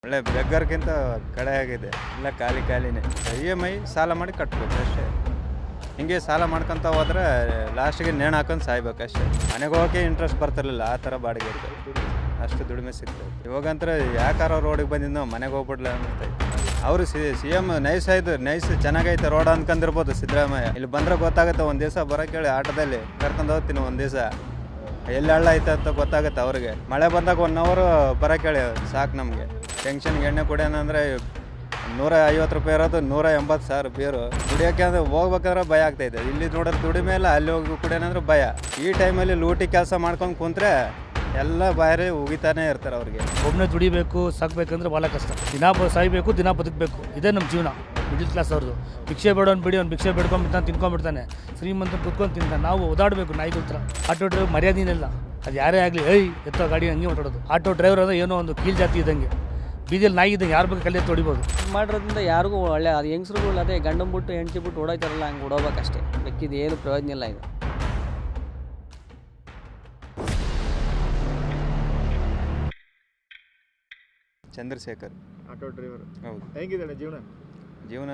ಒಳ್ಳೆ ಬೆಗ್ಗರ್ಗಿಂತ ಕಡೆ ಆಗಿದೆ. ಎಲ್ಲ ಖಾಲಿನೇ. EMI ಸಾಲ ಮಾಡಿ ಕಟ್ಟಬೇಕು ಅಷ್ಟೇ. ಹಿಂಗೆ ಸಾಲ ಮಾಡ್ಕೊತ ಹೋದ್ರೆ ಲಾಸ್ಟಿಗೆ ನೇಣು ಹಾಕೊಂಡು ಸಾಯ್ಬೇಕು ಅಷ್ಟೇ. ಮನೆಗೆ ಹೋಗೋಕೆ ಇಂಟ್ರೆಸ್ಟ್ ಬರ್ತಿರ್ಲಿಲ್ಲ, ಆ ಥರ ಬಾಡಿಗೆ ಇರ್ತದೆ. ಅಷ್ಟು ದುಡಿಮೆ ಸಿಗ್ತದೆ. ಇವಾಗಂತರ ಯಾಕಾರೋ ರೋಡಿಗೆ ಬಂದಿದ್ದು ನಾವು ಮನೆಗೆ ಹೋಗ್ಬಿಡ್ಲ ಅನ್ನಿಸ್ತೈತೆ. ಅವರು CM ನೈಸ್ ಚೆನ್ನಾಗೈತೆ ರೋಡ್ ಅನ್ಕೊಂಡಿರ್ಬೋದು ಸಿದ್ದರಾಮಯ್ಯ. ಇಲ್ಲಿ ಬಂದರೆ ಗೊತ್ತಾಗುತ್ತೆ, ಒಂದು ದಿವಸ ಬರೋಕೆ ಹೇಳಿ ಆಟೋದಲ್ಲಿ ಕರ್ಕೊಂಡು ಹೋಗ್ತೀನಿ, ಒಂದು ದಿವಸ ಎಲ್ಲಿ ಹಳ್ಳ ಐತೆ ಅಂತ ಗೊತ್ತಾಗುತ್ತೆ ಅವ್ರಿಗೆ. ಮಳೆ ಬಂದಾಗ 1 ಅವರ್ ಬರೋಕೆ ಹೇಳಿ ಸಾಕು ನಮಗೆ. ಟೆನ್ಷನ್ಗೆ ಎಣ್ಣೆ ಕುಡಿಯೋಣಂದರೆ 150 ರೂಪಾಯಿ ಇರೋದು 180,000 ಬೀರು ಕುಡಿಯೋಕ್ಕೆ ಅಂದರೆ ಹೋಗ್ಬೇಕಾದ್ರೆ ಭಯ ಆಗ್ತಾಯಿದೆ. ಇಲ್ಲಿ ನೋಡಿದ್ರೆ ದುಡಿಮೆ ಇಲ್ಲ, ಅಲ್ಲಿ ಹೋಗಿ ಕುಡಿಯೋಣಂದ್ರೆ ಭಯ. ಈ ಟೈಮಲ್ಲಿ ಲೂಟಿ ಕೆಲಸ ಮಾಡ್ಕೊಂಡು ಕುಂತ್ರೆ ಎಲ್ಲ ಬಾರಿ ಉಗಿತಾನೆ ಇರ್ತಾರೆ ಅವ್ರಿಗೆ. ಒಬ್ಬನೇ ದುಡಿಬೇಕು ಸಾಕಬೇಕಂದ್ರೆ ಭಾಳ ಕಷ್ಟ. ದಿನ ಸಾಯ್ಬೇಕು, ದಿನ ಬದುಕಬೇಕು, ಇದೇ ನಮ್ಮ ಜೀವನ. ಮಿಡಿಲ್ ಕ್ಲಾಸ್ ಅವ್ರದ್ದು ಭಿಕ್ಷೆ ಬೇಡೋನ್ ಬಿಡಿ, ಅವ್ನು ಭಿಕ್ಷೆ ಬೇಡ್ಕೊಂಡ್ಬಿಡ್ತಾನೆ, ತಿನ್ಕೊಂಡ್ಬಿಡ್ತಾನೆ. ಶ್ರೀಮಂತ ಕುತ್ಕೊಂಡು ತಿಂತಾನೆ. ನಾವು ಓದಾಡಬೇಕು ನಾಯಿಗಳ ಥರ. ಆಟೋ ಡ್ರೈವರ್ ಮರ್ಯಾದಿನಿಲ್ಲ, ಅದು ಯಾರೇ ಆಗಲಿ ಎತ್ತೋ ಗಾಡಿ ಹಂಗೆ ಓಡಾಡೋದು. ಆಟೋ ಡ್ರೈವರ್ ಅಂದರೆ ಏನೋ ಒಂದು ಕೀಲ್ ಜಾತಿ ಇದ್ದಂಗೆ, ಬೀದಿಯಲ್ಲಿ ನಾಯಿ ಇದ್ದಂಗೆ, ಯಾರ ಬಗ್ಗೆ ಕಲ್ಲೆ ತೊಡಿಬೋದು. ಮಾಡಿರೋದ್ರಿಂದ ಯಾರಿಗೂ ಒಳ್ಳೆ ಅದು ಹೆಂಗಸ್ರುಗಳು ಅದೇ ಗಂಡನ್ ಬಿಟ್ಟು ಹೆಂಡತಿ ಬಿಟ್ಟು ಓಡೋಯ್ತಾರಲ್ಲ, ಹಂಗೆ ಓಡೋಬೇಕಷ್ಟೇ. ಬೆಕ್ಕಿದ್ದು ಏನು ಪ್ರಯೋಜನ ಇಲ್ಲ ಇದು. Chandrashekar auto driver. ಹೌದು. ಹೆಂಗಿದೆ ಜೀವನ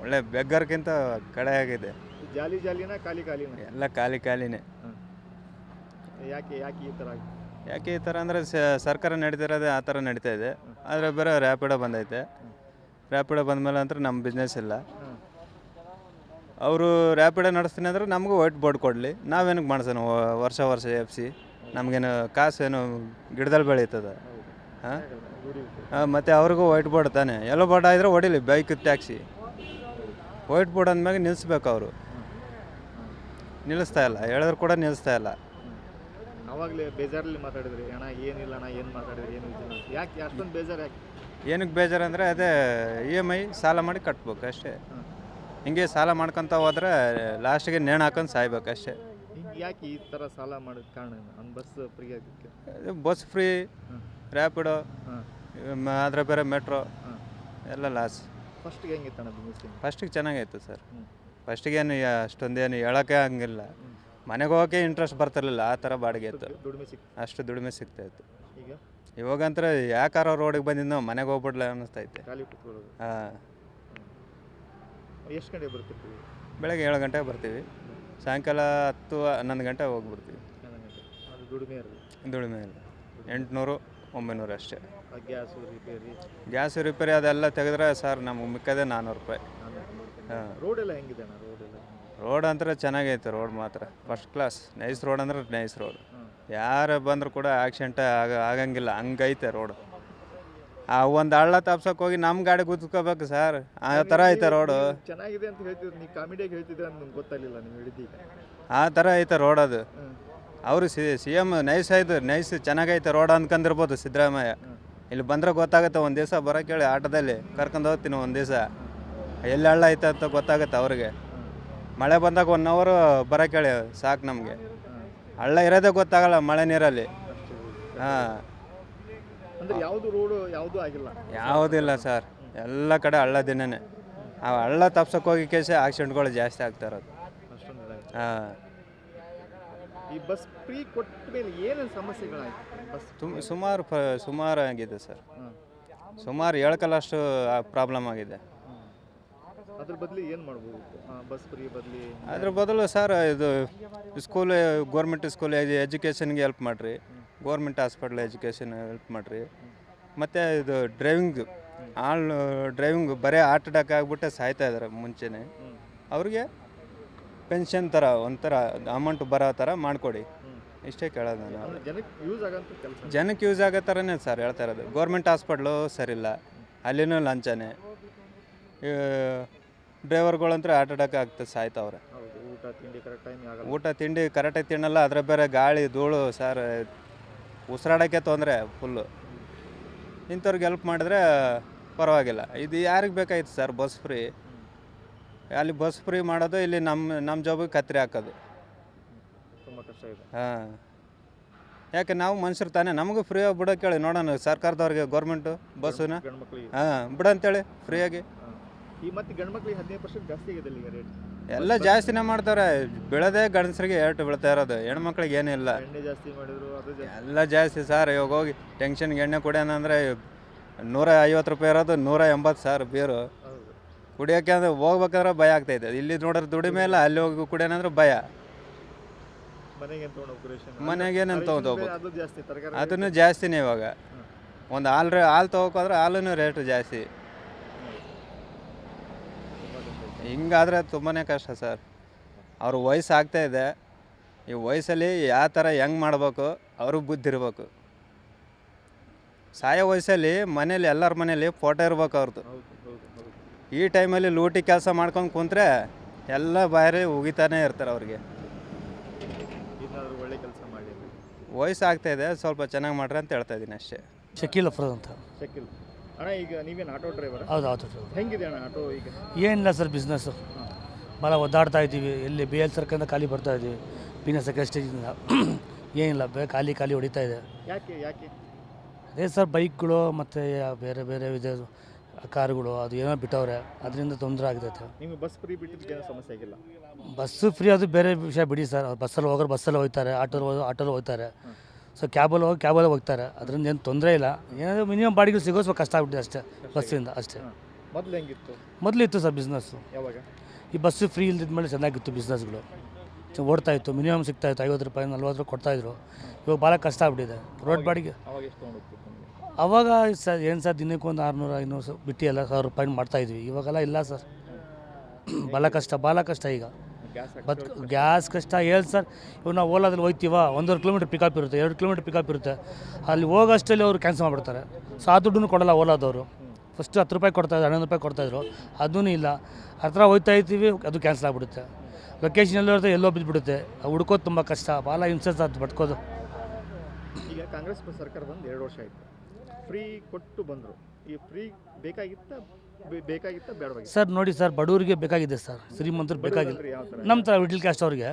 ಒಳ್ಳೆ ಬೆಗ್ಗರ್ಗಿಂತ ಕಡೆ ಆಗಿದೆ. ಜಾಲಿನ ಖಾಲಿನ? ಎಲ್ಲ ಖಾಲಿನೇ. ಯಾಕೆ ಈ ಥರ ಯಾಕೆ ಈ ಥರ ಅಂದರೆ ಸರ್ಕಾರ ನಡೀತಿರೋದೇ ಆ ಥರ ನಡೀತಾ ಇದೆ. ಆದರೆ ಬೇರೆ ರ್ಯಾಪಿಡೋ ಬಂದೈತೆ. ರ್ಯಾಪಿಡೋ ಬಂದಮೇಲೆ ಅಂದ್ರೆ ನಮ್ಮ ಬಿಸ್ನೆಸ್ ಇಲ್ಲ. ಅವರು ರ್ಯಾಪಿಡೋ ನಡೆಸ್ತೀನಿ ಅಂದರೆ ನಮಗೂ ವೈಟ್ ಬೋರ್ಡ್ ಕೊಡಲಿ, ನಾವೇನಕ್ಕೆ ಮಾಡ್ಸೋಣ ವರ್ಷ FC. ನಮಗೇನು ಕಾಸೇನು ಗಿಡದಲ್ಲಿ ಬೆಳೀತದೆ. ಹಾಂ, ಮತ್ತು ಅವ್ರಿಗೂ ವೈಟ್ ಬೋರ್ಡ್ ತಾನೆ. ಎಲ್ಲೋ ಬೋರ್ಡ್ ಆಗಿದ್ರೆ ಹೊಡಿಲಿ, ಬೈಕ್ ಟ್ಯಾಕ್ಸಿ. ವೈಟ್ ಬೋರ್ಡ್ ಅಂದಮೇಲೆ ನಿಲ್ಲಿಸ್ಬೇಕು. ಅವರು ನಿಲ್ಲಿಸ್ತಾ ಇಲ್ಲ, ಹೇಳಿದ್ರು ಕೂಡ ನಿಲ್ಲಿಸ್ತಾ ಇಲ್ಲ. ಅವಾಗಲೇ ಬೇಜಾರಲ್ಲಿ ಮಾತಾಡಿದ್ರಿ, ಅಣ್ಣ ಏನಿಲ್ಲ, ಅಣ್ಣ ಏನು ಮಾತಾಡಿದ್ರಿ, ಏನು ಇಲ್ಲ. ಯಾಕೆ ಅಷ್ಟೊಂದು ಬೇಜಾರು? ಯಾಕೆ ಏನಕ್ಕೆ ಬೇಜಾರು ಅಂದರೆ ಅದೇ EMI ಸಾಲ ಮಾಡಿ ಕಟ್ಬೇಕು ಅಷ್ಟೇ. ಹಿಂಗೆ ಸಾಲ ಮಾಡ್ಕೊತ ಹೋದ್ರೆ ಲಾಸ್ಟಿಗೆ ನೇಣು ಹಾಕೊಂಡು ಸಾಯ್ಬೇಕು ಅಷ್ಟೇ. ಹಿಂಗೆ ಯಾಕೆ ಈ ಥರ ಸಾಲ ಮಾಡೋದು ಕಾರಣ? ಒಂದು ಬಸ್ ಫ್ರೀ ಆಗೋಕ್ಕೆ, ಬಸ್ ಫ್ರೀ, ರ್ಯಾಪಿಡೋ, ಆದರೆ ಬೇರೆ ಮೆಟ್ರೋ ಎಲ್ಲ ಲಾಸ್. ಫಸ್ಟಿಗೆ ಹೆಂಗಿತ್ತು ಅಣ್ಣ ಬಿಸ್ನೆಸ್? ಫಸ್ಟಿಗೆ ಚೆನ್ನಾಗಿತ್ತು ಸರ್. ಫಸ್ಟಿಗೇನು ಅಷ್ಟೊಂದೇನು ಹೇಳೋಕ್ಕೆ ಹಂಗಿಲ್ಲ. ಮನೆಗೆ ಹೋಗೋಕೆ ಇಂಟ್ರೆಸ್ಟ್ ಬರ್ತಿರ್ಲಿಲ್ಲ, ಆ ಥರ ಬಾಡಿಗೆ ಇತ್ತು. ಅಷ್ಟು ದುಡಿಮೆ ಸಿಗ್ತಾಯಿತ್ತು. ಇವಾಗಂತರ ಯಾಕಾರೋ ರೋಡಿಗೆ ಬಂದಿದ್ದು ನಾವು ಮನೆಗೆ ಹೋಗ್ಬಿಡ್ಲ ಅನ್ನಿಸ್ತೈತೆ. ಹಾಂ. ಎಷ್ಟು ಗಂಟೆಗೆ ಬರ್ತಿರ್ತೀವಿ? ಬೆಳಗ್ಗೆ 7 ಗಂಟೆಗೆ ಬರ್ತೀವಿ, ಸಾಯಂಕಾಲ 10-11 ಗಂಟೆ ಹೋಗ್ಬಿಡ್ತೀವಿ. ದುಡಿಮೆ ಇಲ್ಲ. 800-900 ಅಷ್ಟೇ. ಗ್ಯಾಸ್ ರಿಪೇರಿ ಅದೆಲ್ಲ ತೆಗೆದ್ರೆ ಸರ್ ನಮ್ಗೆ ಮಿಕ್ಕದೆ 400 ರೂಪಾಯಿ. ಹಾಂ. ರೋಡ್ ಎಲ್ಲ ಹೆಂಗಿದೆ ಅಣ್ಣ? ರೋಡ್ ಅಂದ್ರೆ ಚೆನ್ನಾಗೈತೆ. ರೋಡ್ ಮಾತ್ರ ಫಸ್ಟ್ ಕ್ಲಾಸ್. ನೈಸ್ ರೋಡ್ ಅಂದ್ರೆ ನೈಸ್ ರೋಡ್. ಯಾರು ಬಂದರೂ ಕೂಡ ಆಕ್ಸಿಡೆಂಟ್ ಆಗಂಗಿಲ್ಲ, ಹಂಗೈತೆ ರೋಡು. ಆ ಒಂದು ಹಳ್ಳ ತಪ್ಸೋಕೆ ಹೋಗಿ ನಮ್ಮ ಗಾಡಿ ಗುದ್ಕೋಬೇಕು ಸರ್, ಆ ಥರ ಐತೆ ರೋಡು. ಚೆನ್ನಾಗಿದೆ ಅಂತ ಹೇಳ್ತಿದ್ರು, ನೀವು ಕಾಮಿಡಿಯಾಗಿ ಹೇಳ್ತಿದ್ರೆ ಅಂತ ನಿಮ್ಗೆ ಗೊತ್ತಾಗಲಿಲ್ಲ, ನೀವು ಹೇಳಿದ್ದೀಗ ಆ ಥರ ಐತೆ ರೋಡ್. ಅದು ಅವರು CM ನೈಸ್ ಚೆನ್ನಾಗೈತೆ ರೋಡ್ ಅನ್ಕೊಂಡಿರ್ಬೋದು ಸಿದ್ದರಾಮಯ್ಯ. ಇಲ್ಲಿ ಬಂದರೆ ಗೊತ್ತಾಗುತ್ತೆ, ಒಂದು ದಿವಸ ಬರೋಕೆ ಹೇಳಿ ಆಟೋದಲ್ಲಿ ಕರ್ಕೊಂಡು ಹೋಗ್ತೀನಿ, ಒಂದು ದಿವಸ ಎಲ್ಲಿ ಹಳ್ಳ ಐತೆ ಅಂತ ಗೊತ್ತಾಗುತ್ತೆ ಅವ್ರಿಗೆ. ಮಳೆ ಬಂದಾಗ 1 ಅವರ್ ಬರೋಕೆ ಹೇಳಿ ಸಾಕು ನಮಗೆ. ಹಳ್ಳ ಇರೋದೇ ಗೊತ್ತಾಗಲ್ಲ ಮಳೆ ನೀರಲ್ಲಿ. ಹಾಂ. ಅಂದರೆ ಯಾವುದು ರೋಡು ಯಾವುದು ಆಗಿಲ್ಲ? ಯಾವುದಿಲ್ಲ ಸರ್, ಎಲ್ಲ ಕಡೆ ಹಳ್ಳ ದಿನನೇ. ಆ ಹಳ್ಳ ತಪ್ಸೋಕೆ ಹೋಗಿ ಕೇಸ ಆಕ್ಸಿಡೆಂಟ್ಗಳು ಜಾಸ್ತಿ ಆಗ್ತಾ ಇರೋದು. ಹಾಂ. ಈ ಬಸ್ ಫ್ರೀ ಕೊಟ್ಟ ಮೇಲೆ ಏನೇನು ಸಮಸ್ಯೆಗಳಾಯ್ತು? ಸುಮಾರು ಆಗಿದೆ ಸರ್. ಸುಮಾರು ಹೇಳ್ಕಲ್ಲಷ್ಟು ಪ್ರಾಬ್ಲಮ್ ಆಗಿದೆ. ಅದ್ರ ಬದಲು ಏನು ಮಾಡ್ಬೋದು? ಬಸ್ ಫ್ರೀ ಬದಲಿ ಅದ್ರ ಬದಲು ಸರ್ ಇದು ಸ್ಕೂಲ್, ಗೋರ್ಮೆಂಟ್ ಸ್ಕೂಲ್ ಎಜುಕೇಷನ್ಗೆ ಹೆಲ್ಪ್ ಮಾಡಿರಿ, ಗೋರ್ಮೆಂಟ್ ಹಾಸ್ಪಿಟ್ಲ್ ಎಜುಕೇಷನ್ ಹೆಲ್ಪ್ ಮಾಡಿರಿ. ಮತ್ತು ಇದು ಡ್ರೈವಿಂಗ್ ಬರೀ ಹಾರ್ಟ್ ಅಟ್ಯಾಕ್ ಆಗಿಬಿಟ್ಟೆ ಸಾಯ್ತಾ ಇದ್ದಾರೆ ಮುಂಚೆನೇ. ಅವ್ರಿಗೆ ಪೆನ್ಷನ್ ಥರ ಒಂಥರ ಅಮೌಂಟ್ ಬರೋ ಥರ ಮಾಡಿಕೊಡಿ, ಇಷ್ಟೇ ಕೇಳೋದು ನಾನು. ಜನಕ್ಕೆ ಯೂಸ್ ಆಗೋ ಥರನೇ ಸರ್ ಹೇಳ್ತಾ ಇರೋದು. ಗೋರ್ಮೆಂಟ್ ಹಾಸ್ಪಿಟ್ಲು ಸರಿಯಿಲ್ಲ, ಅಲ್ಲಿನೂ ಲಂಚನೇ. ಡ್ರೈವರ್ಗಳಂತೂ ಹಾರ್ಟ್ ಅಟ್ಯಾಕ್ ಆಗ್ತದೆ, ಸಾಯ್ತವ್ರೆ. ಊಟ ತಿಂಡಿ ಕರೆಕ್ಟಾಗಿ ತಿನ್ನಲ್ಲ, ಅದರ ಬೇರೆ ಗಾಳಿ ಧೂಳು ಸರ್, ಉಸಿರಾಡೋಕ್ಕೆ ತೊಂದರೆ ಫುಲ್ಲು. ಇಂಥವ್ರಿಗೆ ಹೆಲ್ಪ್ ಮಾಡಿದ್ರೆ ಪರವಾಗಿಲ್ಲ. ಇದು ಯಾರಿಗೆ ಬೇಕಾಯ್ತು ಸರ್ ಬಸ್ ಫ್ರೀ? ಅಲ್ಲಿ ಬಸ್ ಫ್ರೀ ಮಾಡೋದು, ಇಲ್ಲಿ ನಮ್ಮ ಜಾಬಿಗೆ ಕತ್ರಿ ಹಾಕೋದು. ತುಂಬ ಕಷ್ಟ ಇದೆ. ಹಾಂ. ಯಾಕೆ ನಾವು ಮನುಷ್ಯರು ತಾನೇ, ನಮಗೂ ಫ್ರೀಯಾಗಿ ಬಿಡೋಕೆ ಹೇಳಿ ನೋಡೋಣ ಸರ್ಕಾರದವ್ರಿಗೆ, ಗೌರ್ಮೆಂಟು ಬಸ್ಸನ್ನ. ಹಾಂ, ಬಿಡಂತೇಳಿ ಫ್ರೀಯಾಗಿ. ಈ ಮತ್ತೆ ಗಂಡು ಮಕ್ಕಳಿಗೆ 15% ಜಾಸ್ತಿ ಆಗಿದೆ ಈಗ ರೇಟ್. ಎಲ್ಲ ಜಾಸ್ತಿನೇ ಮಾಡ್ತಾರೆ. ಬೀಳೋದೇ ಗಂಡಸರಿಗೆ ಏಟು ಬೀಳ್ತಾ ಇರೋದು, ಹೆಣ್ಮಕ್ಳಿಗೆ ಏನಿಲ್ಲ. ಎಣ್ಣೆ ಜಾಸ್ತಿ ಮಾಡಿದ್ರು ಅದು ಜಾಸ್ತಿ. ಎಲ್ಲ ಜಾಸ್ತಿ ಸರ್. ಇವಾಗ ಹೋಗಿ ಟೆನ್ಷನ್ಗೆ ಎಣ್ಣೆ ಕುಡಿಯೋಣಂದ್ರೆ 150 ರೂಪಾಯಿ ಇರೋದು 180 ಸರ್ ಬೀರು. ಹೌದು. ಕುಡಿಯೋಕ್ಕೆ ಅಂದ್ರೆ ಹೋಗ್ಬೇಕಾದ್ರೆ ಭಯ ಆಗ್ತೈತೆ. ಇಲ್ಲಿ ನೋಡಿದ್ರೆ ದುಡಿಮೆ ಇಲ್ಲ, ಅಲ್ಲಿ ಹೋಗಿ ಕುಡಿಯೋಣಂದ್ರೆ ಭಯ. ಮನೆಗೆ ತೊಗೊಂಡು ರೇಷನ್ ಮನೆಗೇನೇನು ತೊಗೊಂಡು ಹೋಗ್ಬೇಕು, ಅದು ಜಾಸ್ತಿ, ತರಕಾರಿ ಅದನ್ನು ಜಾಸ್ತಿನೇ. ಇವಾಗ ಒಂದು ಹಾಲು ತೊಗೋಕೋದ್ರೆ ಹಾಲೂ ರೇಟು ಜಾಸ್ತಿ. ಹಿಂಗಾದ್ರೆ ತುಂಬಾ ಕಷ್ಟ ಸರ್. ಅವ್ರ ವಯಸ್ಸು ಆಗ್ತಾಯಿದೆ. ಈ ವಯಸ್ಸಲ್ಲಿ ಯಾವ ಥರ ಹೆಂಗೆ ಮಾಡ್ಬೇಕು ಅವ್ರಿಗೆ ಬುದ್ಧಿ ಇರ್ಬೇಕು. ಸಾಯೋ ವಯಸ್ಸಲ್ಲಿ ಮನೇಲಿ ಎಲ್ಲರ ಮನೇಲಿ ಫೋಟೋ ಇರ್ಬೇಕು ಅವ್ರದ್ದು. ಹೌದು ಹೌದು ಹೌದು. ಈ ಟೈಮಲ್ಲಿ ಲೂಟಿ ಕೆಲಸ ಮಾಡ್ಕೊಂಡು ಕುಂತ್ರೆ ಎಲ್ಲ ಬಾರಿ ಉಗಿತಾನೆ ಇರ್ತಾರೆ ಅವ್ರಿಗೆ. ಏನಾದರೂ ಒಳ್ಳೆ ಕೆಲಸ ಮಾಡಿ. ವಯಸ್ಸು ಆಗ್ತಾಯಿದೆ, ಸ್ವಲ್ಪ ಚೆನ್ನಾಗಿ ಮಾಡ್ರಿ ಅಂತ ಹೇಳ್ತಾ ಇದ್ದೀನಿ ಅಷ್ಟೇ. ಶಕೀಲ್ ಅಫ್ರೋಜ್ ಅಂತ. ಶಕಿಲ್ ಅಣ್ಣ, ಈಗ ನೀವೇನು ಆಟೋ ಡ್ರೈವರ್? ಹೌದು ಹೌದು. ಹೆಂಗಿದೆ ಅಣ್ಣ ಆಟೋ ಈಗ? ಏನಿಲ್ಲ ಸರ್, ಬಿಸ್ನೆಸ್ಸು ಭಾಳ ಒದ್ದಾಡ್ತಾ ಇದ್ದೀವಿ. ಎಲ್ಲಿ ಬಿ ಎಲ್ ಸರ್ಕಂದ ಖಾಲಿ ಬರ್ತಾ ಇದ್ದೀವಿ, ಪಿನ ಸೆಕೆಂಡ್ ಸ್ಟೇಜಿಂದ ಏನಿಲ್ಲ, ಖಾಲಿ ಹೊಡಿತಾ ಇದೆ. ಯಾಕೆ ಅದೇ ಸರ್, ಬೈಕ್ಗಳು ಮತ್ತು ಬೇರೆ ಬೇರೆ ವಿಧ ಕಾರುಗಳು ಅದು ಏನೋ ಬಿಟ್ಟವ್ರೆ, ಅದರಿಂದ ತೊಂದರೆ ಆಗ್ತೈತೆ. ನಿಮಗೆ ಬಸ್ ಫ್ರೀ ಬಿಟ್ಟಿದ್ದಕ್ಕೆ ಸಮಸ್ಯೆ ಆಗಿಲ್ಲ? ಬಸ್ಸು ಫ್ರೀ ಅದು ಬೇರೆ ವಿಷಯ ಬಿಡಿ ಸರ್. ಬಸ್ಸಲ್ಲಿ ಹೋಗೋರು ಬಸ್ಸಲ್ಲಿ ಹೋಗ್ತಾರೆ, ಆಟೋಲ್ಲಿ ಹೋಗ್ತಾರೆ. ಸೊ ಕ್ಯಾಬಲ್ಲಿ ಹೋಗ್ತಾರೆ, ಅದರಿಂದ ಏನು ತೊಂದರೆ ಇಲ್ಲ. ಏನಾದರೂ ಮಿನಿಮಮ್ ಬಾಡಿಗೆ ಸಿಗೋಸ್ಬೇಕು ಕಷ್ಟ ಆಗ್ಬಿಟ್ಟಿದೆ ಅಷ್ಟೇ ಬಸ್ಸಿಂದ ಅಷ್ಟೇ. ಮೊದಲು ಹೆಂಗಿತ್ತು? ಮೊದಲಿತ್ತು ಸರ್ ಬಿಸ್ನೆಸ್ಸು. ಯಾವಾಗ? ಈ ಬಸ್ಸು ಫ್ರೀ ಇಲ್ದಿದ್ಮೇಲೆ ಚೆನ್ನಾಗಿತ್ತು ಬಿಸ್ನೆಸ್ಗಳು, ಓಡ್ತಾಯಿತ್ತು. ಮಿನಿಮಮ್ ಸಿಗ್ತಾಯಿತ್ತು 50 ರೂಪಾಯಿ 40 ರೂಪಾಯಿ ಕೊಡ್ತಾಯಿದ್ರು. ಇವಾಗ ಭಾಳ ಕಷ್ಟ ಆಗ್ಬಿಟ್ಟಿದೆ ರೋಡ್ ಬಾಡಿಗೆ. ಅವಾಗ ಎಷ್ಟು ತೊಗೊಂಡೋಗ್ತಿತ್ತು ನಿಮಗೆ? ಅವಾಗ ಸರ್ ಏನು ಸರ್, ದಿನಕ್ಕೆ ಒಂದು 600-500 ಬಿಟ್ಟು ಎಲ್ಲ 1000 ರೂಪಾಯಿ ಮಾಡ್ತಾಯಿದ್ವಿ. ಇವಾಗೆಲ್ಲ ಇಲ್ಲ ಸರ್, ಭಾಳ ಕಷ್ಟ ಈಗ. ಗ್ಯಾಸ್ ಕಷ್ಟ ಹೇಳಿ ಸರ್. ಇವಾಗ ನಾವು ಓಲಾದಲ್ಲಿ ಹೋಗ್ತೀವ, 1.5 ಕಿಲೋಮೀಟ್ರ್ ಪಿಕಪ್ ಇರುತ್ತೆ, 2 ಕಿಲೋಮೀಟ್ರ್ ಪಿಕಪ್ ಇರುತ್ತೆ. ಅಲ್ಲಿ ಹೋಗೋಷ್ಟಲ್ಲಿ ಅವರು ಕ್ಯಾನ್ಸಲ್ ಮಾಡಿಬಿಡ್ತಾರೆ. ಸೊ ಆ ದುಡ್ಡನ್ನು ಕೊಡೋಲ್ಲ ಓಲಾದವರು. ಫಸ್ಟು 10 ರೂಪಾಯಿ ಕೊಡ್ತಾಯಿದ್ರು, 11 ರೂಪಾಯಿ ಕೊಡ್ತಾಯಿದ್ರು, ಅದೂ ಇಲ್ಲ. ಹತ್ರ ಹೋಗ್ತಾ ಇರ್ತೀವಿ, ಅದು ಕ್ಯಾನ್ಸಲ್ ಆಗಿಬಿಡುತ್ತೆ. ಲೊಕೇಶನ್ ಎಲ್ಲೋ ಎಲ್ಲೋ ಬಿದ್ದುಬಿಡುತ್ತೆ. ಹುಡ್ಕೋದು ತುಂಬ ಕಷ್ಟ, ಭಾಳ ಹಿಂಸೆ ಅದು ಬಟ್ಕೋದು. ಈಗ ಕಾಂಗ್ರೆಸ್ ಸರ್ಕಾರ ಬಂದು 2 ವರ್ಷ ಆಯಿತು, ಫ್ರೀ ಕೊಟ್ಟು ಬಂದರು. ಈ ಫ್ರೀ ಬೇಕಾಗಿತ್ತಾ ಬೇಡವಾಗಿತ್ತು? ಸರ್ ನೋಡಿ ಸರ್, ಬಡವರಿಗೆ ಬೇಕಾಗಿದೆ ಸರ್, ಶ್ರೀಮಂತರು ಬೇಕಾಗಿಲ್ಲ. ಯಾವ ಥರ? ನಮ್ಮ ಥರ ಮಿಡ್ಲ್ ಕ್ಲಾಸ್ ಅವ್ರಿಗೆ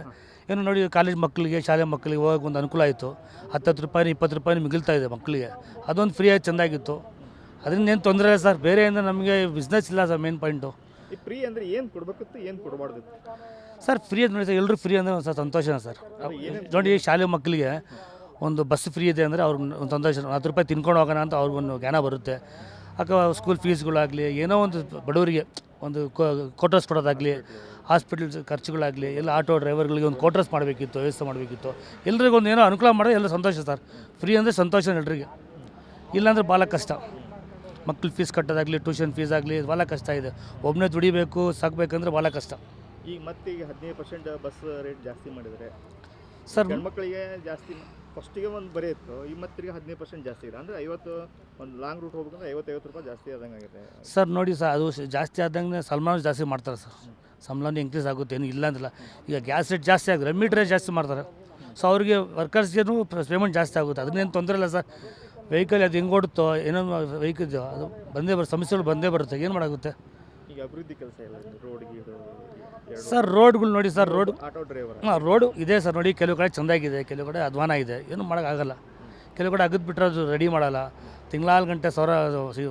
ಏನು ನೋಡಿ, ಕಾಲೇಜ್ ಮಕ್ಕಳಿಗೆ ಶಾಲೆ ಮಕ್ಕಳಿಗೆ ಹೋಗೋಕೆ ಒಂದು ಅನುಕೂಲ ಆಯಿತು. 10 ರೂಪಾಯಿ 20 ರೂಪಾಯಿ ಮಿಗುಲ್ತಾ ಇದೆ ಮಕ್ಕಳಿಗೆ, ಅದೊಂದು ಫ್ರೀಯಾಗಿ ಚೆಂದಾಗಿತ್ತು. ಅದರಿಂದ ಏನು ತೊಂದರೆ ಇಲ್ಲ ಸರ್. ಬೇರೆಯಿಂದ ನಮಗೆ ಬಿಸ್ನೆಸ್ ಇಲ್ಲ ಸರ್. ಮೇನ್ ಪಾಯಿಂಟು ಈ ಫ್ರೀ ಅಂದರೆ ಏನು ಕೊಡಬೇಕಿತ್ತು, ಏನು ಕೊಡಬಾರ್ದಿತ್ತು ಸರ್? ಫ್ರೀ ಅಂತ ನೋಡಿ ಸರ್, ಎಲ್ಲರೂ ಫ್ರೀ ಅಂದರೆ ಒಂದು ಸಂತೋಷನ ಸರ್. ನೋಡಿ, ಶಾಲೆ ಮಕ್ಕಳಿಗೆ ಒಂದು ಬಸ್ ಫ್ರೀ ಇದೆ ಅಂದರೆ ಅವ್ರಿಗೆ ಒಂದು ಸಂತೋಷ. 10 ರೂಪಾಯಿ ತಿನ್ಕೊಂಡು ಹೋಗೋಣ ಅಂತ ಅವ್ರಿಗೊಂದು ಜ್ಞಾನ ಬರುತ್ತೆ. ಸ್ಕೂಲ್ ಫೀಸ್ಗಳಾಗಲಿ, ಏನೋ ಒಂದು ಬಡವರಿಗೆ ಒಂದು ಕ್ವಾರ್ಟರ್ಸ್ ಕೊಡೋದಾಗಲಿ, ಹಾಸ್ಪಿಟಲ್ ಖರ್ಚುಗಳಾಗಲಿ, ಎಲ್ಲ ಆಟೋ ಡ್ರೈವರ್ಗಳಿಗೆ ಒಂದು ಕ್ವಾರ್ಟರ್ಸ್ ಮಾಡಬೇಕಿತ್ತು, ವ್ಯವಸ್ಥೆ ಮಾಡಬೇಕಿತ್ತು. ಎಲ್ರಿಗೂ ಒಂದು ಏನೋ ಅನುಕೂಲ ಮಾಡೋದು ಎಲ್ಲ ಸಂತೋಷ ಸರ್. ಫ್ರೀ ಅಂದರೆ ಸಂತೋಷ ಎಲ್ರಿಗೆ, ಇಲ್ಲಾಂದರೆ ಭಾಳ ಕಷ್ಟ. ಮಕ್ಳು ಫೀಸ್ ಕಟ್ಟೋದಾಗಲಿ, ಟ್ಯೂಷನ್ ಫೀಸ್ ಆಗಲಿ, ಭಾಳ ಕಷ್ಟ ಇದೆ. ಒಬ್ಬನೇ ದುಡಿಬೇಕು ಸಾಕಬೇಕಂದ್ರೆ ಭಾಳ ಕಷ್ಟ. ಈಗ ಮತ್ತೆ 15% ಬಸ್ ರೇಟ್ ಜಾಸ್ತಿ ಮಾಡಿದರೆ ಸರ್, ಹೆಣ್ಮಕ್ಳಿಗೆ ಜಾಸ್ತಿ. ಫಸ್ಟಿಗೆ ಒಂದು ಬರೀ ಇತ್ತು, ಈಗ ಮತ್ತೆ 15% ಜಾಸ್ತಿ ಇದೆ. ಅಂದರೆ 50, ಒಂದು ಲಾಂಗ್ ರೂಟ್ ಹೋಗ್ಬೇಕಂದ್ರೆ 50 ರೂಪಾಯಿ ಜಾಸ್ತಿ ಆದಂಗೆ ಆಗಿದೆ ಸರ್. ನೋಡಿ ಸರ್, ಅದು ಜಾಸ್ತಿ ಆದಂಗೆ ಸಂಬಳ ಜಾಸ್ತಿ ಮಾಡ್ತಾರೆ ಸರ್. ಸಂಬಳ ಇನ್ಕ್ರೀಸ್ ಆಗುತ್ತೆ, ಏನು ಇಲ್ಲ ಅಂದಿಲ್ಲ. ಈಗ ಗ್ಯಾಸ್ ರೇಟ್ ಜಾಸ್ತಿ ಆಗಿದೆ, ಮೀಟ್ ರೇಟ್ ಜಾಸ್ತಿ ಮಾಡ್ತಾರೆ. ಸೊ ಅವ್ರಿಗೆ ವರ್ಕರ್ಸ್ಗೇನು ಪೇಮೆಂಟ್ ಜಾಸ್ತಿ ಆಗುತ್ತೆ, ಅದನ್ನೇನು ತೊಂದರೆ ಇಲ್ಲ ಸರ್. ವೆಹಿಕಲ್ ಅದು ಹೆಂಗೆ ಓಡುತ್ತೋ ಏನೋ ವೆಹಿಕಲ್ ಅದು ಸಮಸ್ಯೆಗಳು ಬಂದೇ ಬರುತ್ತೆ, ಏನು ಮಾಡೋಗುತ್ತೆ. ಈಗ ಅಭಿವೃದ್ಧಿ ಕೆಲಸ ಇಲ್ಲ, ರೋಡ್ ಗೀಡು ಸರ್. ರೋಡ್ಗಳು ನೋಡಿ ಸರ್, ಆಟೋ ಡ್ರೈವರ್ ರೋಡು ಇದೆ ಸರ್. ನೋಡಿ, ಕೆಲವು ಕಡೆ ಚೆಂದಾಗಿದೆ, ಕೆಲವು ಕಡೆ ಅಧ್ವಾನ ಇದೆ, ಏನು ಮಾಡೋಕ್ಕಾಗಲ್ಲ. ಕೆಲವು ಕಡೆ ಅಗದು ಬಿಟ್ಟರೆ ಅದು ರೆಡಿ ಮಾಡಲ್ಲ, ತಿಂಗಳಾರು ಗಂಟೆ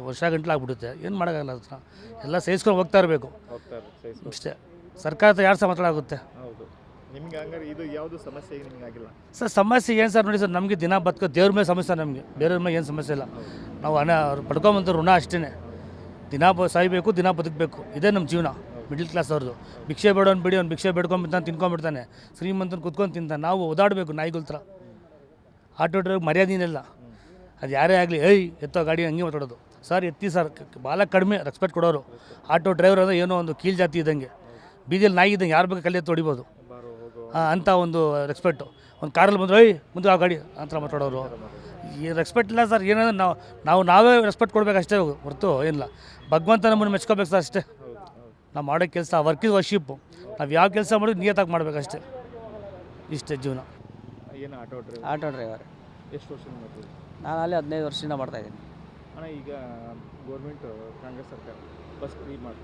ವರ್ಷ ಗಂಟೆ ಆಗ್ಬಿಡುತ್ತೆ, ಏನು ಮಾಡೋಕ್ಕಾಗಲ್ಲ. ಅದನ್ನ ಎಲ್ಲ ಸಹಿಸ್ಕೊಂಡು ಹೋಗ್ತಾ ಇರಬೇಕು ಅಷ್ಟೇ. ಸರ್ಕಾರ ಯಾರು ಸಹ ಮಾತಾಡಾಗುತ್ತೆ. ಹೌದು. ನಿಮ್ಗೆ ಹಂಗಾರೆ ಇದು ಯಾವುದು ಸಮಸ್ಯೆ ನಿಮ್ಗೆ ಆಗಿಲ್ಲ ಸರ್? ಸಮಸ್ಯೆ ಏನು ಸರ್, ನೋಡಿ ಸರ್, ನಮಗೆ ದಿನ ಬದುಕೋ ದೇವ್ರ ಮೇಲೆ ಸಮಸ್ಯೆ, ನಮಗೆ ಬೇರೆಯವ್ರ ಮೇಲೆ ಏನು ಸಮಸ್ಯೆ ಇಲ್ಲ. ನಾವು ಅವ್ರು ಪಡ್ಕೊಂಬಂತ ಋಣ ಅಷ್ಟೇ. ದಿನ ಸಾಯ್ಬೇಕು, ದಿನ ಬದುಕಬೇಕು, ಇದೇ ನಮ್ಮ ಜೀವನ. ಮಿಡ್ಲ್ ಕ್ಲಾಸ್ ಅವ್ರದ್ದು ಭಿಕ್ಷೆ ಬೇಡೋನ್ ಬಿಡಿ, ಅವ್ನು ಭಿಕ್ಷೆ ಬೇಡ್ಕೊಂಬಿಡ್ತಾನೆ, ತಿನ್ಕೊಂಬಿಡ್ತಾನೆ. ಶ್ರೀಮಂತನ ಕುತ್ಕೊಂಡು ತಿಂತಾನೆ. ನಾವು ಓದಾಡಬೇಕು ನಾಯಿಗಳ ಥರ. ಆಟೋ ಡ್ರೈವರ್ ಮರ್ಯಾದೆನಿಲ್ಲ. ಅದು ಯಾರೇ ಆಗಲಿ, ಎತ್ತೋ ಗಾಡಿ ಹಂಗೆ ಮಾತಾಡೋದು. ಸರ್ ಎತ್ತಿ ಸರ್, ಭಾಳ ಕಡಿಮೆ ರೆಸ್ಪೆಕ್ಟ್ ಕೊಡೋರು. ಆಟೋ ಡ್ರೈವರ್ ಅಂದರೆ ಏನೋ ಒಂದು ಕೀಳು ಜಾತಿ ಇದ್ದಂಗೆ, ಬೀದಿಯಲ್ಲಿ ನಾಯಿ ಇದ್ದಂಗೆ, ಯಾರು ಬೇಕು ಕಲ್ಲಿ ಎತ್ತು ಹೊಡಿಬೋದು ಅಂಥ ಒಂದು ರೆಸ್ಪೆಕ್ಟು. ಒಂದು ಕಾರಲ್ಲಿ ಬಂದರೆ ಮುಂದೆ ಆ ಗಾಡಿ ಅಂತ ಮಾತಾಡೋರು. ಈ ರೆಸ್ಪೆಕ್ಟ್ ಇಲ್ಲ ಸರ್. ಏನಂದ್ರೆ ನಾವೇ ರೆಸ್ಪೆಕ್ಟ್ ಕೊಡಬೇಕಷ್ಟೇ ಹೊರತು ಏನಿಲ್ಲ. ಭಗವಂತ ನಮ್ಮನ್ನು ಮೆಚ್ಕೋಬೇಕು ಸರ್ ಅಷ್ಟೇ. ನಾವು ಮಾಡೋ ಕೆಲಸ ವರ್ಕ್ ಇಸ್ ವರ್ಷಿಪ್ಪು. ನಾವು ಯಾವ ಕೆಲಸ ಮಾಡಿದ್ರು ನಿಯತ್ತಾಗಿ ಮಾಡಬೇಕಷ್ಟೇ, ಇಷ್ಟೇ ಜೀವನ. ಏನು ಆಟೋ ಡ್ರೈವರ್ ಎಷ್ಟು ವರ್ಷದಿಂದ ಮಾಡ್ತೀವಿ? ನಾನು ಅಲ್ಲಿ 15 ವರ್ಷದಿಂದ ಮಾಡ್ತಾಯಿದ್ದೀನಿ ಅಣ್ಣ. ಈಗ ಗೌರ್ಮೆಂಟ್ ಕಾಂಗ್ರೆಸ್ ಸರ್ಕಾರ ಬಸ್ ಫ್ರೀ ಮಾಡಿ,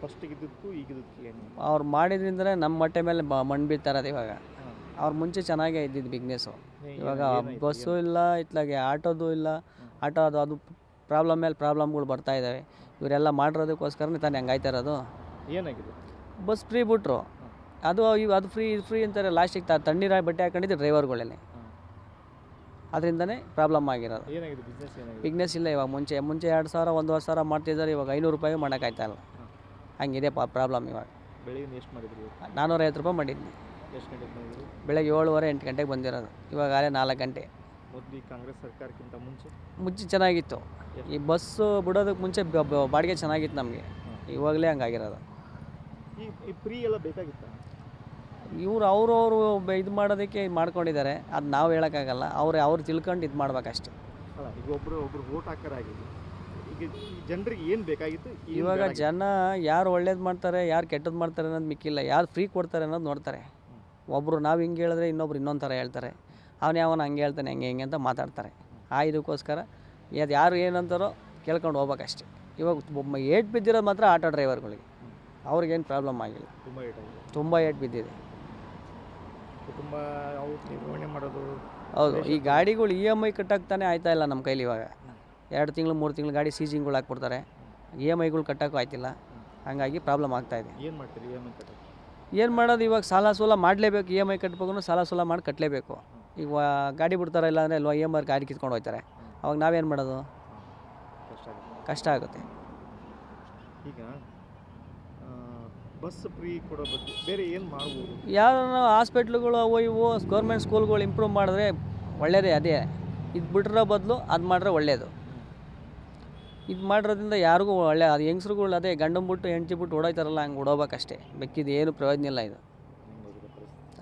ಫಸ್ಟಿಗೆ ಇದ್ದಕ್ಕೂ ಈಗಿದ್ದಕ್ಕೂ ಏನು? ಅವ್ರು ಮಾಡಿದ್ರಿಂದಲೇ ನಮ್ಮ ಮೊಟ್ಟೆ ಮೇಲೆ ಮಣ್ಣು ಬೀಳ್ತಾರದು. ಇವಾಗ ಅವ್ರು ಮುಂಚೆ ಚೆನ್ನಾಗೇ ಇದ್ದಿದ್ದು ಬಿಸ್ನೆಸ್ಸು. ಇವಾಗ ಬಸ್ಸು ಇಲ್ಲ, ಇತ್ಲಾಗೆ ಆಟೋದು ಇಲ್ಲ. ಆಟೋ ಅದು ಪ್ರಾಬ್ಲಮ್ ಮೇಲೆ ಪ್ರಾಬ್ಲಮ್ಗಳು ಬರ್ತಾ ಇದ್ದಾವೆ. ಇವರೆಲ್ಲ ಮಾಡಿರೋದಕ್ಕೋಸ್ಕರನೇ ತಾನೇ ಹಂಗಾಯ್ತಾ ಇರೋದು. ಏನಾಗಿದೆ? ಬಸ್ ಫ್ರೀ ಬಿಟ್ರು, ಅದು ಫ್ರೀ ಅಂತಾರೆ. ಲಾಸ್ಟಿಗೆ ತಣ್ಣೀರ ಬಟ್ಟೆ ಹಾಕೊಂಡಿದ್ದು ಡ್ರೈವರ್ಗಳೇ. ಅದರಿಂದನೇ ಪ್ರಾಬ್ಲಮ್ ಆಗಿರೋದು. ಏನಾಗಿದೆ ಬಿಸ್ನೆಸ್ ಏನಾಗಿದೆ? ಬಿಗ್ನೆಸ್ ಇಲ್ಲ ಇವಾಗ. ಮುಂಚೆ 2,000 1,500 ಮಾಡ್ತಿದ್ದಾರೆ, ಇವಾಗ 500 ರೂಪಾಯಿ ಮಾಡೋಕ್ಕಾಯ್ತಾ ಇಲ್ಲ. ಹಂಗಿದೆ ಪ್ರಾಬ್ಲಮ್ ಇವಾಗ. ಬೆಳಿಗ್ಗೆ ಎಷ್ಟು ಮಾಡಿದ್ರಿ? 450 ರೂಪಾಯಿ ಮಾಡಿದ್ವಿ. ಎಷ್ಟು ಗಂಟೆಗೆ ಮಾಡಿದ್ರಿ? ಬೆಳಗ್ಗೆ 7:30 8 ಗಂಟೆಗೆ ಬಂದಿರೋದು. ಇವಾಗಲೇ 4 ಗಂಟೆ. ಮೊದಲು ಈ ಕಾಂಗ್ರೆಸ್ ಸರ್ಕಾರಕ್ಕಿಂತ ಮುಂಚೆ ಚೆನ್ನಾಗಿತ್ತು. ಈ ಬಸ್ಸು ಬಿಡೋದಕ್ಕೆ ಮುಂಚೆ ಬಾಡಿಗೆ ಚೆನ್ನಾಗಿತ್ತು ನಮಗೆ. ಇವಾಗಲೇ ಹಂಗಾಗಿರೋದು. ಈ ಫ್ರೀ ಎಲ್ಲ ಬೇಕಾಗಿತ್ತ? ಅವರು ಇದು ಮಾಡೋದಕ್ಕೆ ಮಾಡ್ಕೊಂಡಿದ್ದಾರೆ. ಅದು ನಾವು ಹೇಳೋಕ್ಕಾಗಲ್ಲ. ಅವ್ರು ತಿಳ್ಕೊಂಡು ಇದು ಮಾಡ್ಬೇಕಷ್ಟೆ. ಅಲ್ಲ, ಈಗ ಒಬ್ರು ವೋಟ್ ಹಾಕರಾಗಿದೆ. ಈಗ ಜನರಿಗೆ ಏನು ಬೇಕಾಗಿತ್ತು? ಇವಾಗ ಜನ ಯಾರು ಒಳ್ಳೇದು ಮಾಡ್ತಾರೆ, ಯಾರು ಕೆಟ್ಟದ್ದು ಮಾಡ್ತಾರೆ ಅನ್ನೋದು ಮಿಕ್ಕಿಲ್ಲ. ಯಾರು ಫ್ರೀ ಕೊಡ್ತಾರೆ ಅನ್ನೋದು ನೋಡ್ತಾರೆ. ಒಬ್ಬರು ನಾವು ಹಿಂಗೆ ಹೇಳಿದ್ರೆ ಇನ್ನೊಬ್ರು ಇನ್ನೊಂದು ಥರ ಹೇಳ್ತಾರೆ. ಅವನು ಹಂಗೆ ಹೇಳ್ತಾನೆ, ಹೆಂಗೆ ಅಂತ ಮಾತಾಡ್ತಾರೆ. ಇದಕ್ಕೋಸ್ಕರ ಅದು ಯಾರು ಏನಂತಾರೋ ಕೇಳ್ಕೊಂಡು ಹೋಗ್ಬೇಕಷ್ಟೆ. ಇವಾಗ ಏಟ್ ಬಿದ್ದಿರೋದು ಮಾತ್ರ ಆಟೋ ಡ್ರೈವರ್ಗಳಿಗೆ. ಅವ್ರಿಗೇನು ಪ್ರಾಬ್ಲಮ್ ಆಗಿಲ್ಲ. ತುಂಬ ಏಟ್ ಬಿದ್ದಿದೆ. ಕುಟುಂಬ ನಿರ್ವಹಣೆ ಮಾಡೋದು. ಹೌದು. ಈ ಗಾಡಿಗಳು EMI ಕಟ್ಟಾಕ್ತಾನೆ ಆಯ್ತಾ ಇಲ್ಲ ನಮ್ಮ ಕೈಲಿ. ಇವಾಗ 2 ತಿಂಗಳು 3 ತಿಂಗಳು ಗಾಡಿ ಸೀಸಿಂಗ್ಗಳು ಹಾಕ್ಬಿಡ್ತಾರೆ. EMIಗಳು ಕಟ್ಟೋಕ್ಕೂ ಆಯ್ತಿಲ್ಲ. ಹಾಗಾಗಿ ಪ್ರಾಬ್ಲಮ್ ಆಗ್ತಾಯಿದೆ. ಏನು ಮಾಡ್ತೀರಿ EMI ಕಟ್ಟೋದು? ಏನು ಮಾಡೋದು? ಇವಾಗ ಸಾಲ ಸೂಲ ಮಾಡಲೇಬೇಕು. EMI ಕಟ್ಬೇಕು, ಸಾಲ ಸೂಲ ಮಾಡಿ ಕಟ್ಟಲೇಬೇಕು. ಈಗ ಗಾಡಿ ಬಿಡ್ತಾರೆ, ಇಲ್ಲ ಅಂದರೆ EMI ಗಾಡಿ ಕಿತ್ಕೊಂಡು ಹೋಗ್ತಾರೆ. ಅವಾಗ ನಾವೇನು ಮಾಡೋದು? ಕಷ್ಟ ಆಗುತ್ತೆ. ಈಗ ಬಸ್ ಫ್ರೀ ಕೊಡೋ ಬಗ್ಗೆ ಬೇರೆ ಏನು ಮಾಡ್ಬೋದು? ಯಾರನ್ನ ಹಾಸ್ಪಿಟ್ಲುಗಳು ಅವು ಇವು ಗೌರ್ಮೆಂಟ್ ಸ್ಕೂಲ್ಗಳು ಇಂಪ್ರೂವ್ ಮಾಡಿದ್ರೆ ಒಳ್ಳೆಯದೇ. ಅದೇ ಇದು ಬಿಟ್ಟಿರೋ ಬದಲು ಅದು ಮಾಡಿದ್ರೆ ಒಳ್ಳೆಯದು. ಇದು ಮಾಡಿರೋದ್ರಿಂದ ಯಾರಿಗೂ ಅದು ಹೆಂಗಸ್ರುಗಳು ಅದೇ ಗಂಡನ ಬಿಟ್ಟು ಹೆಂಡ್ತಿ ಬಿಟ್ಟು ಓಡೋಯ್ತಾರಲ್ಲ, ಹಂಗೆ ಓಡೋಬೇಕಷ್ಟೇ. ಬೆಕ್ಕಿದ್ದು ಏನು ಪ್ರಯೋಜನ ಇಲ್ಲ ಇದು.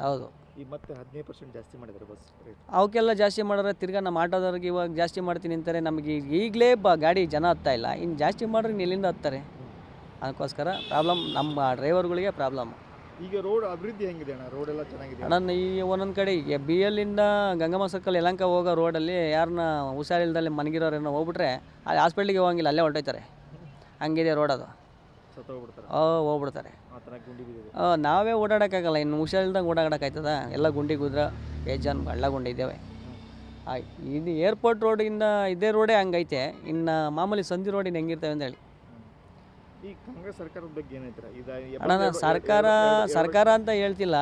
ಹೌದು. ಈಗ ಮತ್ತೆ 15% ಜಾಸ್ತಿ ಮಾಡಿದ್ದಾರೆ ಬಸ್ ರೇಟ್. ಅವಕ್ಕೆಲ್ಲ ಜಾಸ್ತಿ ಮಾಡಿದ್ರೆ ತಿರ್ಗಾ ನಮ್ಮ ಆಟೋದವ್ರಿಗೆ ಇವಾಗ ಜಾಸ್ತಿ ಮಾಡ್ತೀನಿ ಅಂತಾರೆ. ನಮಗೆ ಈಗಲೇ ಗಾಡಿ ಜನ ಹತ್ತಾ ಇಲ್ಲ, ಇನ್ನು ಜಾಸ್ತಿ ಮಾಡಿದ್ರೆ ಎಲ್ಲಿಂದ ಹತ್ತಾರೆ? ಅದಕ್ಕೋಸ್ಕರ ಪ್ರಾಬ್ಲಮ್ ನಮ್ಮ ಡ್ರೈವರ್ಗಳಿಗೆ ಪ್ರಾಬ್ಲಮ್. ಈಗ ರೋಡ್ ಅಭಿವೃದ್ಧಿ ಹೆಂಗಿದೆ ಅಣ್ಣ? ರೋಡ್ ಎಲ್ಲ ಚೆನ್ನಾಗಿದೆ ಅಣ್ಣ. ಈ ಒಂದೊಂದು ಕಡೆ ಈಗ BL ಇಂದ ಗಂಗಮ್ಮ ಸರ್ಕಲ್ ಯಲಹಂಕ ಹೋಗೋ ರೋಡಲ್ಲಿ ಯಾರನ್ನ ಹುಷಾರಿಲ್ದಲ್ಲಿ ಮನಗಿರೋರೇನೋ ಹೋಗ್ಬಿಟ್ರೆ ಅಲ್ಲಿ ಹಾಸ್ಪಿಟ್ಲಿಗೆ ಹೋಗಂಗಿಲ್ಲ, ಅಲ್ಲೇ ಹೊರಟೋಯ್ತಾರೆ. ಹಂಗಿದೆ ರೋಡ್ ಅದು. ಹೋಗ್ಬಿಡ್ತಾರೆ. ನಾವೇ ಓಡಾಡೋಕ್ಕಾಗಲ್ಲ. ಇನ್ನು ಹುಷಾರಿಲ್ದಂಗೆ ಓಡಾಡೋಕ್ಕಾಯ್ತದ? ಎಲ್ಲ ಗುಂಡಿ ಗುದ್ರ ಬೇಜಾನ್ ಹಳ್ಳ ಗುಂಡಿ ಇದ್ದಾವೆ. ಇದು ಏರ್ಪೋರ್ಟ್ ರೋಡಿಂದ ಇದೇ ರೋಡೇ ಹಂಗೈತೆ. ಇನ್ನು ಮಾಮೂಲಿ ಸಂಧಿ ರೋಡಿನ ಹೆಂಗಿರ್ತವೆ ಅಂತ ಹೇಳಿ. ಈ ಕಾಂಗ್ರೆಸ್ ಸರ್ಕಾರದ ಬಗ್ಗೆ ಏನೈತೆ? ಅಣ್ಣ, ಸರ್ಕಾರ ಅಂತ ಹೇಳ್ತಿಲ್ಲ.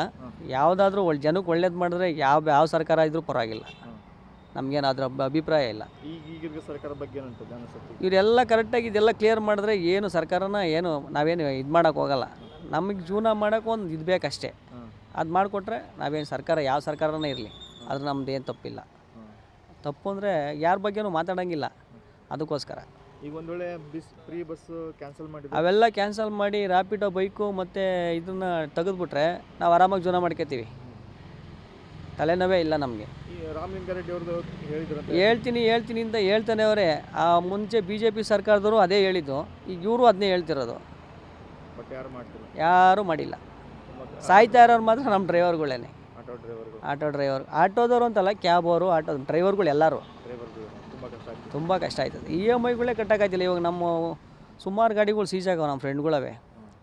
ಯಾವುದಾದ್ರೂ ಜನಕ್ಕೆ ಒಳ್ಳೇದು ಮಾಡಿದ್ರೆ ಯಾವ ಸರ್ಕಾರ ಇದ್ರೂ ಪರವಾಗಿಲ್ಲ. ನಮಗೇನು ಅದ್ರ ಅಭಿಪ್ರಾಯ ಇಲ್ಲ. ಈಗ ಸರ್ಕಾರದ ಬಗ್ಗೆ ಏನಂತ ಅನಿಸುತ್ತೆ? ಇವರೆಲ್ಲ ಕರೆಕ್ಟಾಗಿ ಇದೆಲ್ಲ ಕ್ಲಿಯರ್ ಮಾಡಿದ್ರೆ ಏನು ಸರ್ಕಾರನ ಏನು ನಾವೇನು ಇದು ಮಾಡೋಕ್ಕೆ ಹೋಗಲ್ಲ. ನಮಗೆ ಜೀವನ ಮಾಡೋಕೆ ಒಂದು ಇದು ಬೇಕಷ್ಟೇ. ಅದು ಮಾಡಿಕೊಟ್ರೆ ನಾವೇನು ಸರ್ಕಾರ ಯಾವ ಸರ್ಕಾರನೇ ಇರಲಿ ಅದ್ರ ನಮ್ದು ಏನು ತಪ್ಪಿಲ್ಲ. ತಪ್ಪು ಅಂದರೆ ಯಾರ ಬಗ್ಗೆನೂ ಮಾತಾಡೋಂಗಿಲ್ಲ. ಅದಕ್ಕೋಸ್ಕರ ಈಗ ಒಂದು ವೇಳೆ ಫ್ರೀ ಬಸ್ ಕ್ಯಾನ್ಸಲ್ ಮಾಡಿ ಅವೆಲ್ಲ ಕ್ಯಾನ್ಸಲ್ ಮಾಡಿ ರ್ಯಾಪಿಡೋ ಬೈಕು ಮತ್ತು ಇದನ್ನು ತೆಗೆದುಬಿಟ್ರೆ ನಾವು ಆರಾಮಾಗಿ ಜೀವನ ಮಾಡ್ಕೋತೀವಿ. ತಲೆನೋವೇ ಇಲ್ಲ ನಮಗೆ. ರಾಮಲಿಂಗಾರೆಡ್ಡಿ ಅವ್ರದ್ದು ಹೇಳ್ತೀನಿ ಅಂತ ಹೇಳ್ತಾನೆ ಅವರೇ. ಮುಂಚೆ BJP ಸರ್ಕಾರದವರು ಅದೇ ಹೇಳಿದ್ದು. ಈಗ ಇವರು ಅದನ್ನೇ ಹೇಳ್ತಿರೋದು. ಬಟ್ ಯಾರೂ ಮಾಡಿಲ್ಲ. ಸಾಯ್ತಾ ಇರೋರು ಮಾತ್ರ ನಮ್ಮ ಡ್ರೈವರ್ಗಳೇ. ಆಟೋ ಆಟೋದವರು ಅಂತಲ್ಲ, ಕ್ಯಾಬ್ ಅವರು, ಆಟೋ ಡ್ರೈವರ್ಗಳು ಎಲ್ಲರೂ ತುಂಬ ಕಷ್ಟ ಆಯ್ತದೆ. EMIಗಳೇ ಕಟ್ಟೋಕ್ಕಾಯ್ತಿಲ್ಲ. ಇವಾಗ ನಮ್ಮ ಸುಮಾರು ಗಾಡಿಗಳು ಸೀಜ್ ಆಗವೆ. ನಮ್ಮ ಫ್ರೆಂಡ್ಗಳವೆ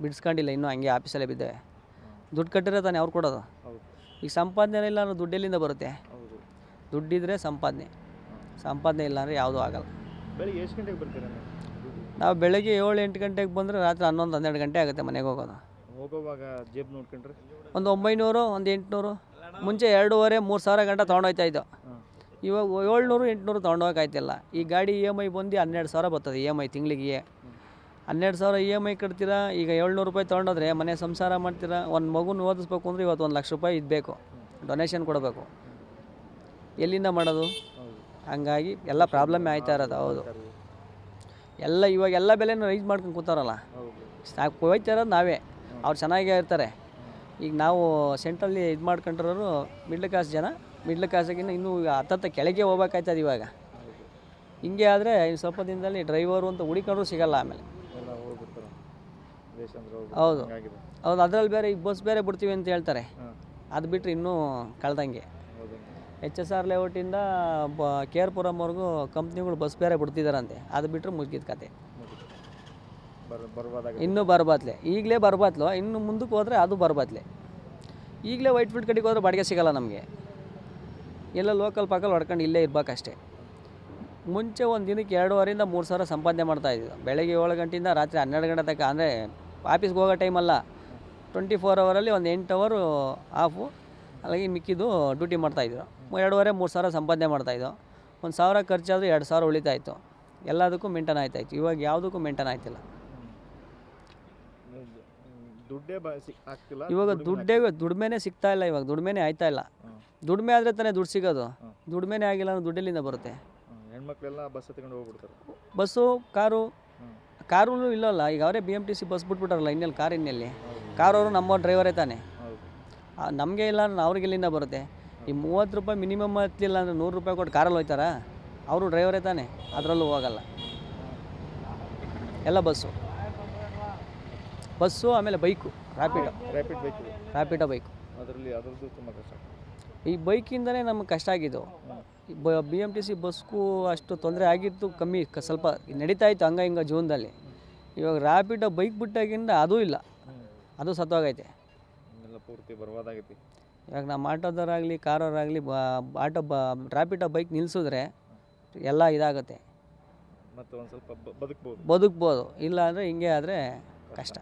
ಬಿಡಿಸ್ಕೊಂಡಿಲ್ಲ, ಇನ್ನೂ ಹಂಗೆ ಆಫೀಸಲ್ಲೇ ಬಿದ್ದೇವೆ. ದುಡ್ಡು ಕಟ್ಟಿರೋ ತಾನೆ ಅವ್ರು ಕೊಡೋದು. ಈಗ ಸಂಪಾದನೆ ಇಲ್ಲ ಅಂದ್ರೆ ದುಡ್ಡೆಲ್ಲಿಂದ ಬರುತ್ತೆ? ದುಡ್ಡಿದ್ರೆ ಸಂಪಾದನೆ ಇಲ್ಲ ಅಂದರೆ ಯಾವುದೂ ಆಗಲ್ಲ. ಬೆಳಿಗ್ಗೆ ಎಷ್ಟು ಗಂಟೆಗೆ ಬರ್ತೀರ? ನಾವು ಬೆಳಗ್ಗೆ 7-8 ಗಂಟೆಗೆ ಬಂದರೆ ರಾತ್ರಿ 11-12 ಗಂಟೆ ಆಗುತ್ತೆ ಮನೆಗೆ ಹೋಗೋದು. ಹೋಗೋವಾಗ ಜೇಬ್ ನೋಡ್ಕೊಂಡ್ರೆ ಒಂದು 900 ಒಂದು 800. ಮುಂಚೆ 2,500-3,000 ಗಂಟೆ ತೊಗೊಂಡೋಗ್ತಾ ಇದ್ದೋ. ಇವಾಗ 700-800 ತೊಗೊಂಡೋಗಾಯ್ತಿಲ್ಲ. ಈ ಗಾಡಿ EMI ಬಂದು 12,000 ಬರ್ತದೆ. EMI ತಿಂಗಳಿಗೆ 12,000 EMI ಕಟ್ತೀರಾ. ಈಗ 700 ರೂಪಾಯಿ ತೊಗೊಂಡೋದ್ರೆ ಮನೆ ಸಂಸಾರ ಮಾಡ್ತೀರಾ. ಒಂದು ಮಗುನ ಓದಿಸ್ಬೇಕು ಅಂದರೆ ಇವತ್ತು 1 ಲಕ್ಷ ರೂಪಾಯಿ ಇದ್ಬೇಕು, ಡೊನೇಷನ್ ಕೊಡಬೇಕು. ಎಲ್ಲಿಂದ ಮಾಡೋದು? ಹಂಗಾಗಿ ಎಲ್ಲ ಪ್ರಾಬ್ಲಮ್ಮೇ ಆಯ್ತಾ ಇರೋದು. ಹೌದು. ಇವಾಗ ಎಲ್ಲ ಬೆಲೆನೂ ರೈಸ್ ಮಾಡ್ಕೊಂಡು ಕೂತಾರಲ್ಲ. ಹೋಯ್ತಾ ಇರೋದು ನಾವೇ. ಅವ್ರು ಚೆನ್ನಾಗೇ ಇರ್ತಾರೆ. ಈಗ ನಾವು ಸೆಂಟ್ರಲ್ಲಿ ಇದು ಮಾಡ್ಕೊಂಡಿರೋರು ಮಿಡ್ಲ್ ಕ್ಲಾಸಿಗಿನ್ನ ಇನ್ನೂ ಹತ್ತತ್ತ ಕೆಳಗೆ ಹೋಗ್ಬೇಕಾಯ್ತದೆ ಇವಾಗ. ಹಿಂಗೆ ಆದರೆ ಇನ್ನು ಸ್ವಲ್ಪ ದಿನದಲ್ಲಿ ಡ್ರೈವರು ಅಂತ ಹುಡುಕೊಂಡ್ರೂ ಸಿಗಲ್ಲ. ಆಮೇಲೆ ಹೌದು. ಅದರಲ್ಲಿ ಬೇರೆ ಈಗ ಬಸ್ ಬೇರೆ ಬಿಡ್ತೀವಿ ಅಂತ ಹೇಳ್ತಾರೆ. ಅದು ಬಿಟ್ಟರೆ ಇನ್ನೂ ಕಳ್ದಂಗೆ. HSR ಲೇಔಟಿಂದ KR-ಪುರಂವರೆಗೂ ಕಂಪ್ನಿಗಳು ಬಸ್ ಬೇರೆ ಬಿಡ್ತಿದ್ದಾರಂತೆ. ಅದು ಬಿಟ್ಟರೆ ಮುಗಿದ ಕತೆ. ಇನ್ನೂ ಬರ್ಬಾತ್ಲೆ. ಈಗಲೇ ಬರ್ಬಾತ್ಲು. ಇನ್ನು ಮುಂದಕ್ಕೆ ಹೋದರೆ ಅದು ಬರ್ಬಾತ್ಲೆ. ಈಗಲೇ ವೈಟ್ ಫೀಲ್ಡ್ ಕಡೆಗೆ ಹೋದ್ರೆ ಬಾಡಿಗೆ ಸಿಗೋಲ್ಲ ನಮಗೆ. ಎಲ್ಲ ಲೋಕಲ್ ಪಾಕಲ್ಲಿ ಹೊಡ್ಕೊಂಡು ಇಲ್ಲೇ ಇರಬೇಕಷ್ಟೇ. ಮುಂಚೆ ಒಂದು ದಿನಕ್ಕೆ 2,500-3,000 ಸಂಪಾದನೆ ಮಾಡ್ತಾಯಿದ್ದು. ಬೆಳಗ್ಗೆ 7 ಗಂಟೆಯಿಂದ ರಾತ್ರಿ 12 ಗಂಟೆ ತನಕ. ಅಂದರೆ ಆಫೀಸ್ಗೆ ಹೋಗೋ ಟೈಮಲ್ಲ, 24 ಅವರಲ್ಲಿ ಒಂದು 8 ಅವರು ಆಫು, అలాగే ಮಿಕ್ಕಿದ್ದು ಡ್ಯೂಟಿ ಮಾಡ್ತಾಯಿದ್ರು. 2,500-3 ಸಾವಿರ ಸಂಪಾದನೆ ಮಾಡ್ತಾಯಿದ್ದು. 1,000 ಖರ್ಚಾದರೂ 2,000 ಉಳಿತಾಯಿತ್ತು. ಎಲ್ಲದಕ್ಕೂ ಮೇಂಟೈನ್ ಆಯ್ತಾಯಿತ್ತು. ಇವಾಗ ಯಾವುದಕ್ಕೂ ಮೇಂಟೈನ್ ಆಯ್ತಿಲ್ಲ. ದುಡ್ಡೇ ಆಗ್ತಿಲ್ಲ. ಇವಾಗ ದುಡಿಮೆನೇ ಸಿಗ್ತಾ ಇಲ್ಲ. ಇವಾಗ ದುಡಿಮೆನೇ ಆಯ್ತಾ ಇಲ್ಲ. ದುಡಿಮೆ ಆದರೆ ತಾನೇ ದುಡ್ಡು ಸಿಗೋದು. ದುಡಿಮೆನೇ ಆಗಿಲ್ಲ ಅಂದ್ರೆ ದುಡ್ಡೆಲ್ಲಿಂದ ಬರುತ್ತೆ? ಹೆಣ್ಮಕ್ಳೆಲ್ಲ ಬಸ್ ಹತ್ಕೊಂಡು ಹೋಗ್ಬಿಡ್ತಾರೆ. ಬಸ್ಸು ಕಾರೂ ಇಲ್ಲಲ್ಲ. ಈಗ ಅವರೇ BMTC ಬಸ್ ಬಿಟ್ಬಿಟ್ಟಾರಲ್ಲ, ಇನ್ನೆಲ್ಲಿ ಕಾರ್ ಇನ್ನೆಲ್ಲಿ? ಕಾರವರು ನಮ್ಮ ಡ್ರೈವರೇ ತಾನೆ. ನಮಗೆ ಇಲ್ಲ ಅಂದ್ರೆ ಅವ್ರಿಗೆಲ್ಲಿಂದ ಬರುತ್ತೆ? ಈ 30 ರೂಪಾಯಿ ಮಿನಿಮಮ್ ಹತ್ತಲಿಲ್ಲ ಅಂದರೆ 100 ರೂಪಾಯಿ ಕೊಟ್ಟು ಕಾರಲ್ಲಿ ಹೋಗ್ತಾರಾ? ಅವರು ಡ್ರೈವರೇ ತಾನೆ, ಅದರಲ್ಲೂ ಹೋಗಲ್ಲ. ಎಲ್ಲ ಬಸ್ಸು ಆಮೇಲೆ ಬೈಕು, ರ್ಯಾಪಿಡೋ ಬೈಕು. ಅದರದ್ದು ತುಂಬ ಕಷ್ಟ. ಈ ಬೈಕಿಂದನೇ ನಮಗೆ ಕಷ್ಟ ಆಗಿದ್ದು. BMTC ಬಸ್ಗೂ ಅಷ್ಟು ತೊಂದರೆ ಆಗಿತ್ತು ಕಮ್ಮಿ, ಸ್ವಲ್ಪ ನಡೀತಾ ಇತ್ತು ಹಂಗೆ ಹಿಂಗೆ ಜೀವನದಲ್ಲಿ. ಇವಾಗ ರ್ಯಾಪಿಡೋ ಬೈಕ್ ಬಿಟ್ಟಾಗಿಂದ ಅದೂ ಇಲ್ಲ, ಅದು ಸತ್ತೋಗೈತೆ. ಪೂರ್ತಿ ಬರ್ಬೋದಾಗೈತಿ. ಇವಾಗ ನಮ್ಮ ಆಟೋದವರಾಗಲಿ ಕಾರವರಾಗಲಿ ರ್ಯಾಪಿಡೋ ಬೈಕ್ ನಿಲ್ಲಿಸಿದ್ರೆ ಎಲ್ಲ ಇದಾಗುತ್ತೆ. ಮತ್ತು ಒಂದು ಸ್ವಲ್ಪ ಬದುಕ್ಬೋದು. ಇಲ್ಲ ಅಂದರೆ ಹಿಂಗೆ ಆದರೆ ಕಷ್ಟ.